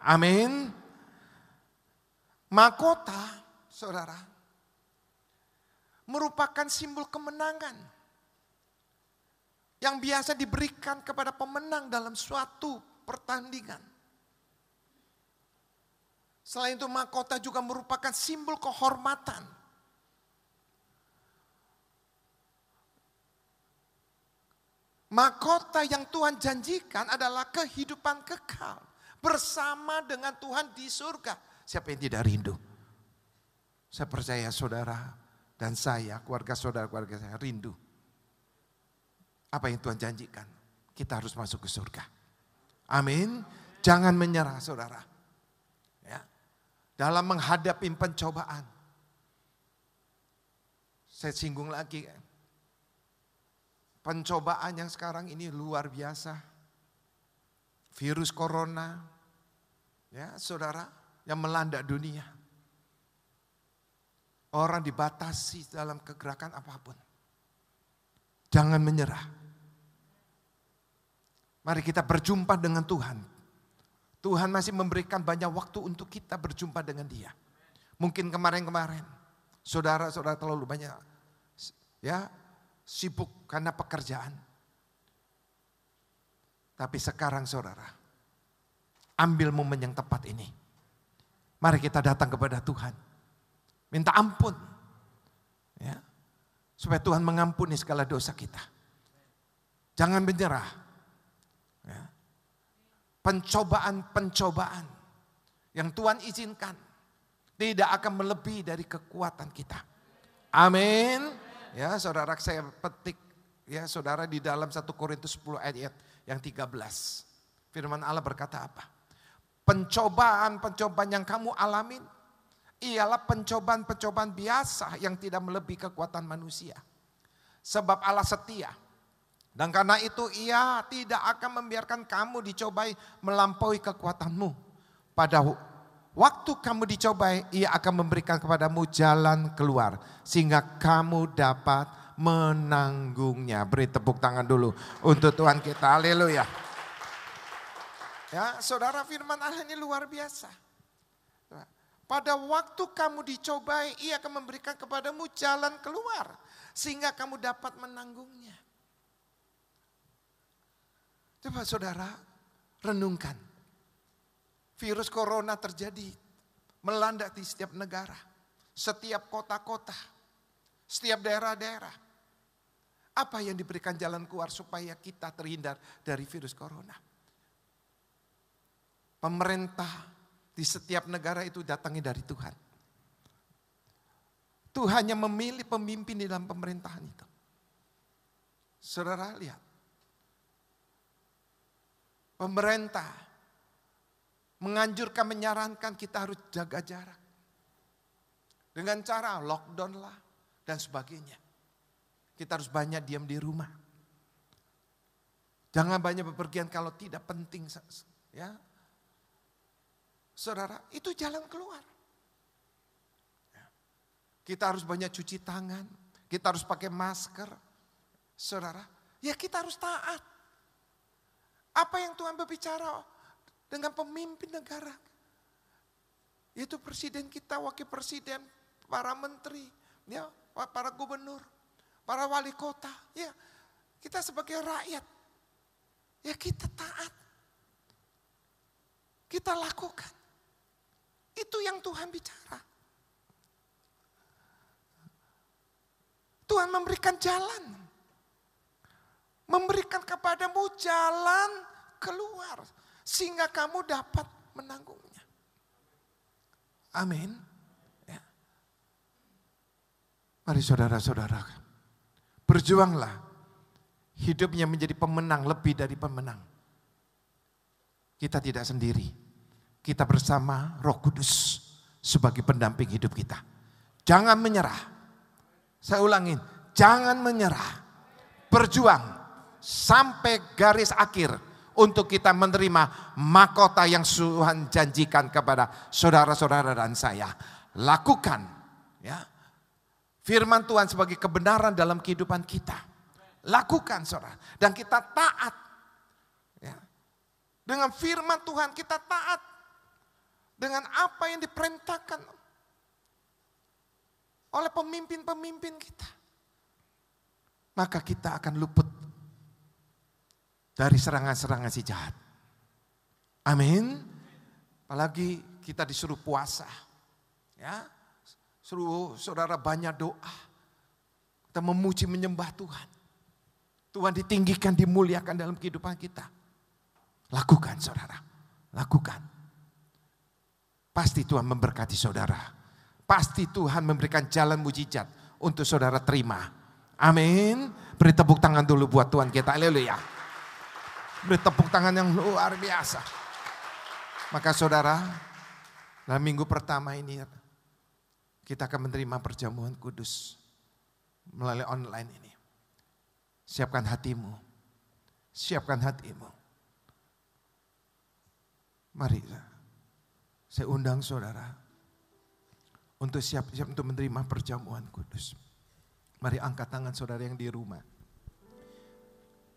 Amin. Mahkota, saudara, merupakan simbol kemenangan yang biasa diberikan kepada pemenang dalam suatu pertandingan. Selain itu, mahkota juga merupakan simbol kehormatan. Mahkota yang Tuhan janjikan adalah kehidupan kekal bersama dengan Tuhan di surga. Siapa yang tidak rindu? Saya percaya saudara dan saya, keluarga saudara, keluarga saya rindu. Apa yang Tuhan janjikan? Kita harus masuk ke surga. Amin. Jangan menyerah saudara. Ya. Dalam menghadapi pencobaan. Saya singgung lagi. Pencobaan yang sekarang ini luar biasa. Virus corona. Ya saudara. Yang melanda dunia. Orang dibatasi dalam kegerakan apapun. Jangan menyerah. Mari kita berjumpa dengan Tuhan. Tuhan masih memberikan banyak waktu untuk kita berjumpa dengan Dia. Mungkin kemarin-kemarin saudara-saudara terlalu banyak ya sibuk karena pekerjaan. Tapi sekarang saudara, ambil momen yang tepat ini. Mari kita datang kepada Tuhan. Minta ampun. Ya. Supaya Tuhan mengampuni segala dosa kita. Jangan menyerah. Ya. Pencobaan-pencobaan yang Tuhan izinkan tidak akan melebihi dari kekuatan kita. Amin. Ya, saudara saya petik ya saudara di dalam 1 Korintus 10 ayat yang 13. Firman Allah berkata apa? Pencobaan-pencobaan yang kamu alamin ialah pencobaan-pencobaan biasa yang tidak melebihi kekuatan manusia. Sebab Allah setia. Dan karena itu Ia tidak akan membiarkan kamu dicobai melampaui kekuatanmu. Pada waktu kamu dicobai, Ia akan memberikan kepadamu jalan keluar. Sehingga kamu dapat menanggungnya. Beri tepuk tangan dulu untuk Tuhan kita. Haleluya. Ya, saudara, firman Allah ini luar biasa. Pada waktu kamu dicobai, Ia akan memberikan kepadamu jalan keluar. Sehingga kamu dapat menanggungnya. Coba saudara, renungkan. Virus corona terjadi, melanda di setiap negara. Setiap kota-kota, setiap daerah-daerah. Apa yang diberikan jalan keluar supaya kita terhindar dari virus corona? Pemerintah di setiap negara itu datangnya dari Tuhan. Tuhan yang memilih pemimpin di dalam pemerintahan itu. Saudara lihat. Pemerintah menganjurkan, menyarankan kita harus jaga jarak. Dengan cara lockdown lah dan sebagainya. Kita harus banyak diam di rumah. Jangan banyak bepergian kalau tidak penting. Ya. Saudara, itu jalan keluar. Kita harus banyak cuci tangan, kita harus pakai masker. Saudara, ya kita harus taat. Apa yang Tuhan berbicara dengan pemimpin negara? Itu presiden kita, wakil presiden, para menteri, ya, para gubernur, para wali kota. Ya, kita sebagai rakyat, ya kita taat. Kita lakukan. Itu yang Tuhan bicara. Tuhan memberikan jalan. Memberikan kepadamu jalan keluar. Sehingga kamu dapat menanggungnya. Amin. Ya. Mari saudara-saudara, berjuanglah. Hidupnya menjadi pemenang, lebih dari pemenang. Kita tidak sendiri. Kita bersama Roh Kudus sebagai pendamping hidup kita. Jangan menyerah. Saya ulangin, jangan menyerah. Berjuang sampai garis akhir untuk kita menerima mahkota yang Tuhan janjikan kepada saudara-saudara dan saya. Lakukan ya firman Tuhan sebagai kebenaran dalam kehidupan kita. Lakukan saudara. Dan kita taat. Ya. Dengan firman Tuhan kita taat. Dengan apa yang diperintahkan oleh pemimpin-pemimpin kita. Maka kita akan luput dari serangan-serangan si jahat. Amin. Apalagi kita disuruh puasa. Ya. Suruh saudara banyak doa. Kita memuji menyembah Tuhan. Tuhan ditinggikan, dimuliakan dalam kehidupan kita. Lakukan saudara. Lakukan. Pasti Tuhan memberkati saudara. Pasti Tuhan memberikan jalan mujizat untuk saudara terima. Amin. Beri tepuk tangan dulu buat Tuhan kita. Haleluya. Beri tepuk tangan yang luar biasa. Maka saudara, dalam minggu pertama ini kita akan menerima perjamuan kudus melalui online ini. Siapkan hatimu. Siapkan hatimu. Mari saya undang saudara untuk siap-siap untuk menerima perjamuan kudus. Mari angkat tangan saudara yang di rumah.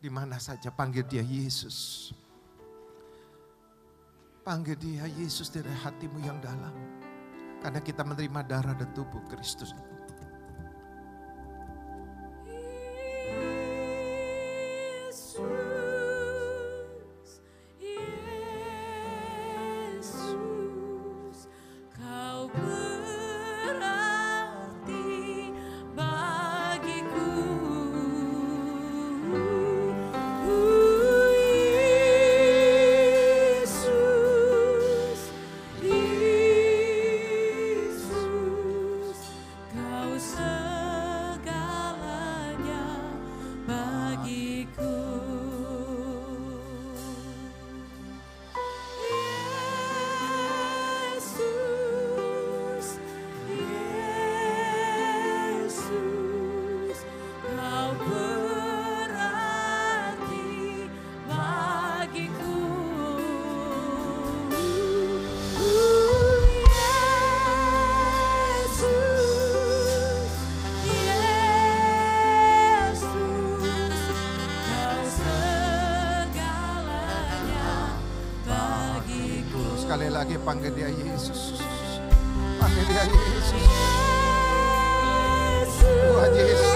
Di mana saja panggil dia Yesus. Panggil dia Yesus dari hatimu yang dalam. Karena kita menerima darah dan tubuh Kristus. Sekali lagi panggil dia Yesus. Panggil dia Yesus. Tuhan Yesus.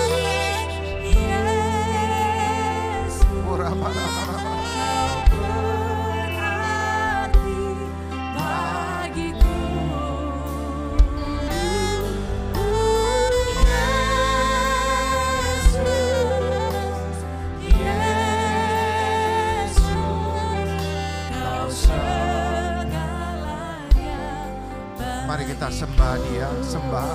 Mari kita sembah dia, sembah.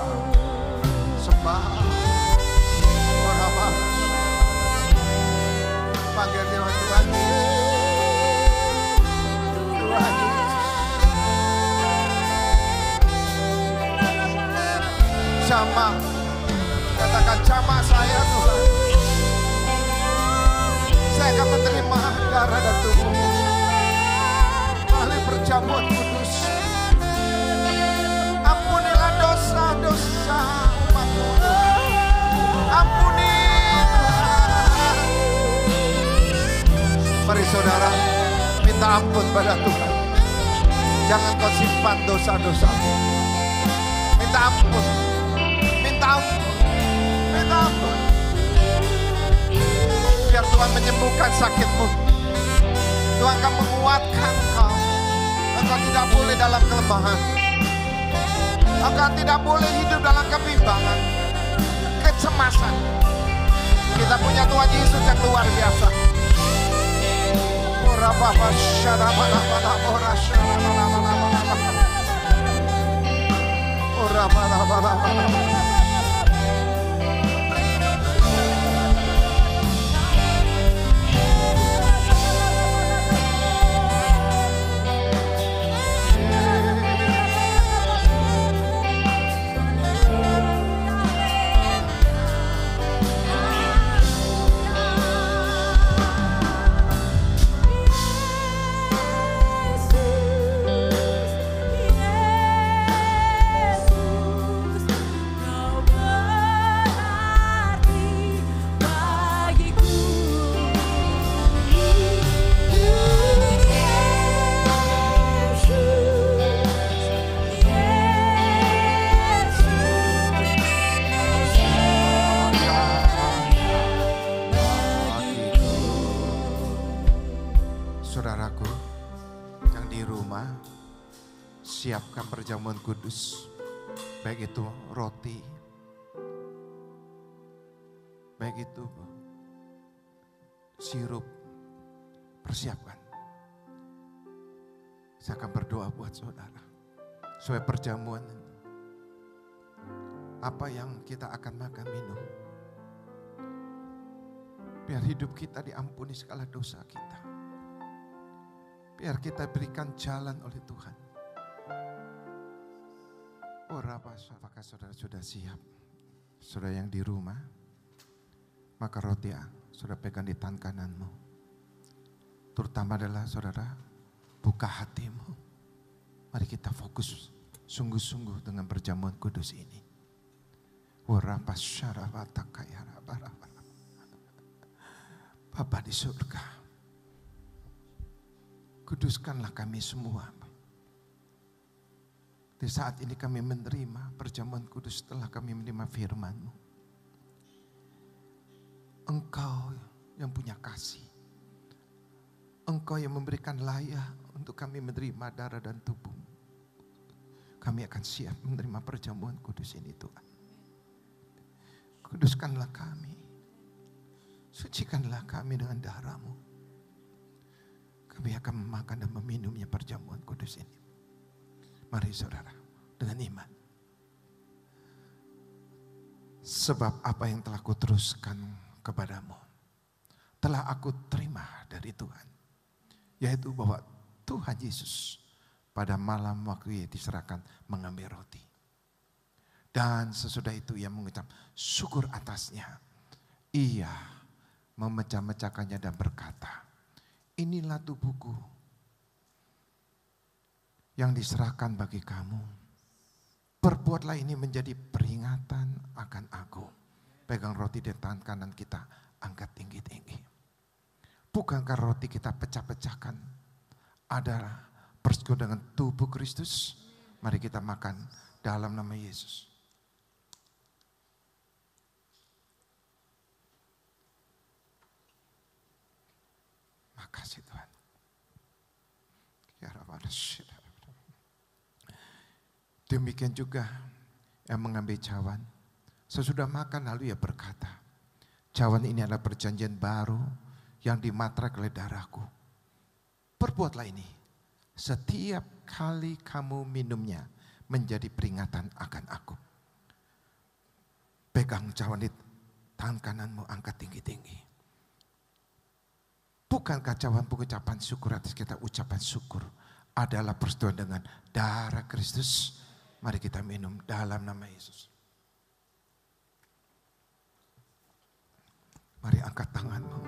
Panggil dia Tuhan Yesus. Tuhan Yesus. Jamah, katakan jamah saya Tuhan. Saya akan menerima darah dan tubuh-Mu melalui perjamuan kudus. Ampunilah dosa-dosa umat-Mu. Ampuni Tuhan. Mari saudara, minta ampun pada Tuhan. Jangan kau simpan dosa-dosamu. Minta ampun. Minta ampun. Minta ampun. Biar Tuhan menyembuhkan sakitmu. Tuhan akan menguatkan kau. Engkau tidak boleh dalam kelemahan. Engkau tidak boleh hidup dalam kebimbangan, kecemasan. Kita punya Tuhan Yesus yang luar biasa. Ora baba syara bala bala ora syara bala bala bala. Ora bala bala bala. Saudaraku yang di rumah, siapkan perjamuan kudus, baik itu roti, baik itu sirup, persiapkan. Saya akan berdoa buat saudara, supaya perjamuan apa yang kita akan makan minum, biar hidup kita diampuni segala dosa kita. Biar kita berikan jalan oleh Tuhan. Apakah saudara sudah siap? Saudara yang di rumah, maka roti saudara pegang di tangan kananmu. Terutama adalah saudara, buka hatimu. Mari kita fokus sungguh-sungguh dengan perjamuan kudus ini. Bapa di surga, kuduskanlah kami semua. Di saat ini kami menerima perjamuan kudus setelah kami menerima firman-Mu. Engkau yang punya kasih. Engkau yang memberikan layak untuk kami menerima darah dan tubuh. Kami akan siap menerima perjamuan kudus ini Tuhan. Kuduskanlah kami. Sucikanlah kami dengan darah-Mu. Kami akan memakan dan meminumnya perjamuan kudus ini. Mari saudara, dengan iman. Sebab apa yang telah kuteruskan kepadamu, telah aku terima dari Tuhan. Yaitu bahwa Tuhan Yesus pada malam waktu ia diserahkan mengambil roti. Dan sesudah itu ia mengucap syukur atasnya. Ia memecah-mecahkannya dan berkata, inilah tubuhku yang diserahkan bagi kamu. Perbuatlah ini menjadi peringatan akan aku. Pegang roti di tangan kanan kita, angkat tinggi-tinggi. Bukankah roti kita pecah-pecahkan adalah persekutuan dengan tubuh Kristus? Mari kita makan dalam nama Yesus. Makasih Tuhan. Demikian juga yang mengambil cawan. Sesudah makan lalu ia berkata, cawan ini adalah perjanjian baru yang dimatrak oleh darahku. Perbuatlah ini setiap kali kamu minumnya menjadi peringatan akan aku. Pegang cawan di tangan kananmu, angkat tinggi-tinggi. Bukankah cawan pengucapan syukur atas kita ucapan syukur adalah persetujuan dengan darah Kristus? Mari kita minum dalam nama Yesus. Mari angkat tanganmu.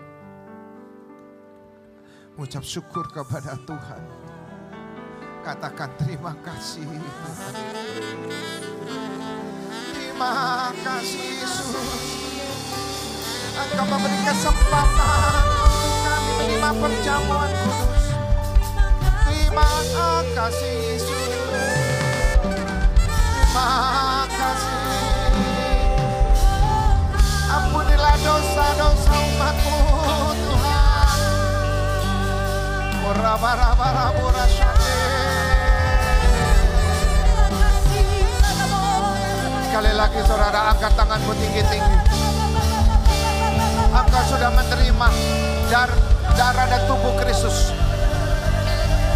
Mengucap syukur kepada Tuhan. Katakan terima kasih. Terima kasih Yesus. Engkau memberi kesempatan kami menerima perjamuan kudus. Terima kasih Yesus. Terima kasih. Ampunilah dosa-dosa umat-Mu Tuhan. Ora-bara-bara-bara-syate. lagi saudara angkat tanganmu tinggi-tinggi. Engkau sudah menerima darah dan tubuh Kristus.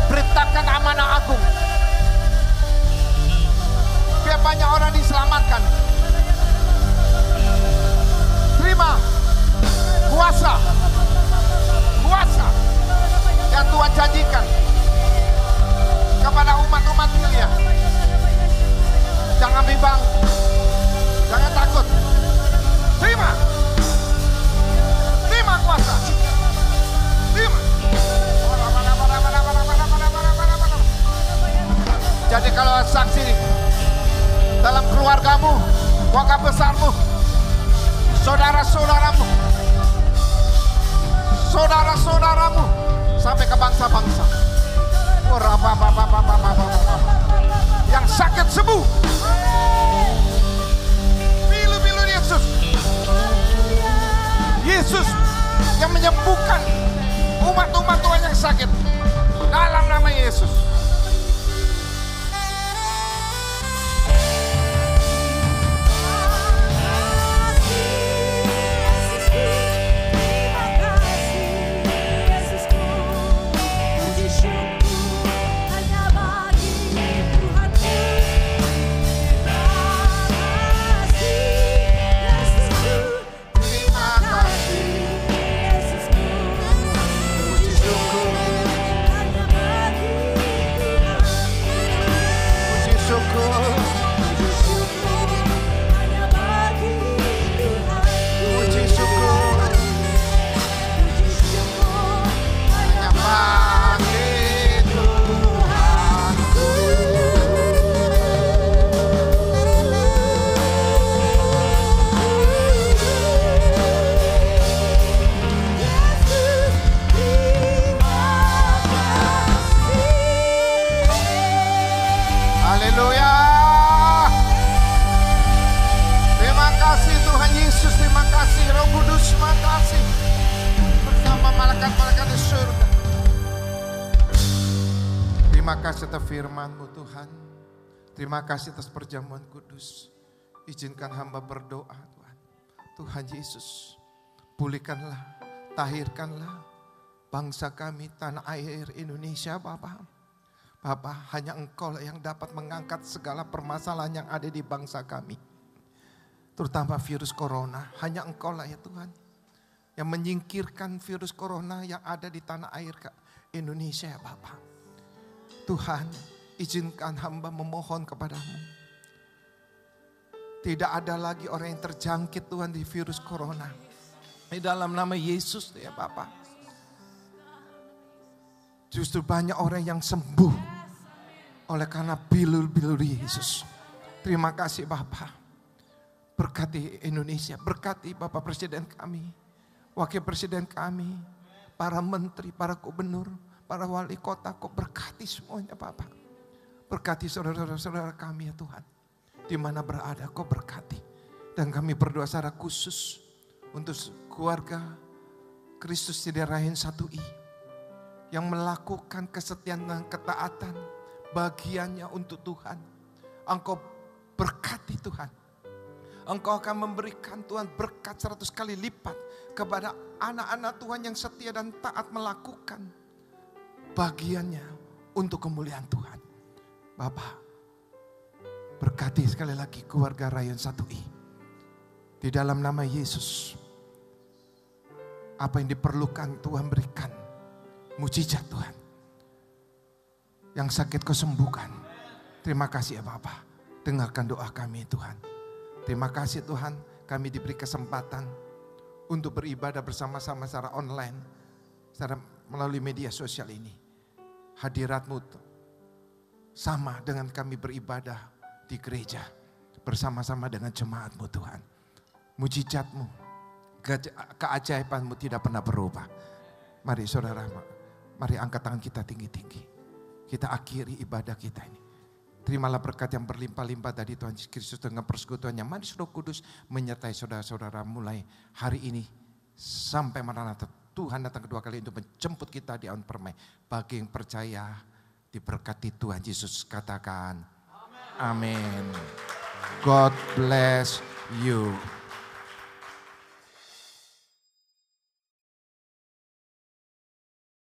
Beritakan amanah agung. Biar banyak orang diselamatkan. Terima kuasa yang Tuhan janjikan kepada umat-umat Dia. Jangan bimbang, jangan takut. Terima kuasa. Terima. Jadi kalau saksi dalam keluargamu, keluarga besarmu, saudara-saudaramu, sampai ke bangsa-bangsa, yang sakit sembuh. Pilu-pilu Yesus yang menyembuhkan umat-umat Tuhan yang sakit dalam nama Yesus. Terima kasih atas firman-Mu Tuhan. Terima kasih atas perjamuan kudus. Izinkan hamba berdoa Tuhan. Tuhan Yesus, pulihkanlah, tahirkanlah bangsa kami, tanah air Indonesia Bapa. Bapa, hanya Engkau yang dapat mengangkat segala permasalahan yang ada di bangsa kami. Terutama virus corona, hanya Engkau lah ya Tuhan. Yang menyingkirkan virus corona yang ada di tanah air Indonesia ya Bapa. Tuhan, izinkan hamba memohon kepadamu. Tidak ada lagi orang yang terjangkit Tuhan di virus corona. Di dalam nama Yesus ya Bapa. Justru banyak orang yang sembuh oleh karena bilur-bilur Yesus. Terima kasih Bapa. Berkati Indonesia, berkati Bapak Presiden kami, Wakil Presiden kami, para menteri, para gubernur, para wali kota, Kau berkati semuanya Bapak. Berkati saudara-saudara kami ya Tuhan. Di mana berada Kau berkati. Dan kami berdoa secara khusus untuk keluarga Kristus di Rayon 1I. Yang melakukan kesetiaan dan ketaatan bagiannya untuk Tuhan. Engkau berkati Tuhan. Engkau akan memberikan Tuhan berkat 100 kali lipat kepada anak-anak Tuhan yang setia dan taat melakukan bagiannya untuk kemuliaan Tuhan. Bapak, berkati sekali lagi keluarga Rayon 1I. Di dalam nama Yesus, apa yang diperlukan Tuhan berikan. Mujizat Tuhan. Yang sakit Kau sembuhkan. Terima kasih ya Bapak. Dengarkan doa kami Tuhan. Terima kasih Tuhan, kami diberi kesempatan untuk beribadah bersama-sama secara online, secara melalui media sosial ini. Hadirat-Mu sama dengan kami beribadah di gereja bersama-sama dengan jemaat-Mu Tuhan. Mujizat-Mu, keajaiban-Mu tidak pernah berubah. Mari saudara, mari angkat tangan kita tinggi-tinggi. Kita akhiri ibadah kita ini. Terimalah berkat yang berlimpah-limpah dari Tuhan Yesus Kristus dengan persekutuannya. Mari Roh Kudus menyertai saudara-saudara mulai hari ini sampai Maranatha. Tuhan datang kedua kali untuk menjemput kita di awan permai. Bagi yang percaya diberkati Tuhan Yesus, katakan amin. God bless you.